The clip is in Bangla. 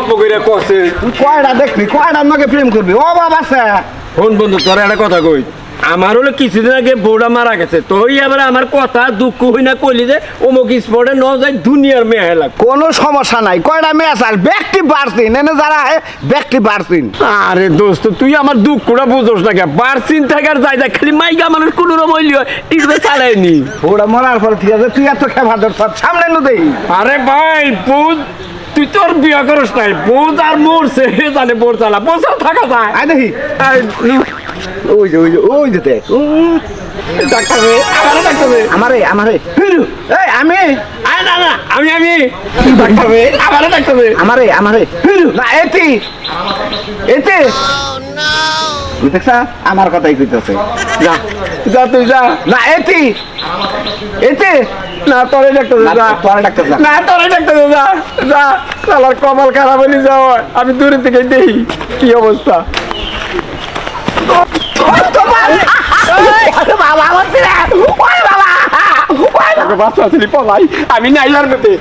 অল্প করে করছে কয়টা দেখবি কয়টার নাকি প্রেম করবি ও বাবা ফোন বন্ধু তোর একটা কথা কই আমার হলো কিছুদিন আগে বউটা মারা গেছে তুই এবারে আমার কথা দুঃখ হই না কইলি যে অমুক স্পটে ন যাই দুনিয়ার মেয়ে হেলা কোনো সমস্যা নাই কয়টা মেয়ে চাল ব্যক্তি বাড়ছিন এনে যারা ব্যক্তি বাড়ছিন আরে দোস্ত তুই আমার দুঃখটা বুঝোস না কে বারসিন থাকার যাই যা খালি মাইকা মানুষ কোনো রকম হইলিও টিকবে চালায়নি ওরা মরার পর ঠিক আছে তুই এত খেপা ধর সব সামনে নু দেই আরে ভাই বুঝ তুই তোর বিয়া করস নাই বুঝ আর মরছে হে জানে বোর চালা বছর থাকা যায় আয় দেখি ওই যে ওই যে ওই যে দেখ ডাক্তার রে আমারে ডাক্তার রে আমারে আমারে এই আমি আরে না না আমি ডাক্তার রে আমারে ডাক্তার রে আমারে আমারে না এতি এতি তুই দেখছা আমার কথাই কইতেছে যা যা তুই যা না এতি এতি না তোরে ডাক্তার রে যা তোরা ডাক্তার যা না তোরে ডাক্তার রে যা যা শালার কপাল খারাপ হয়ে যাও আমি দূরে থেকে দেখি কি অবস্থা বাচ্চা ছিলি পলাই আমি নাইলার মধ্যে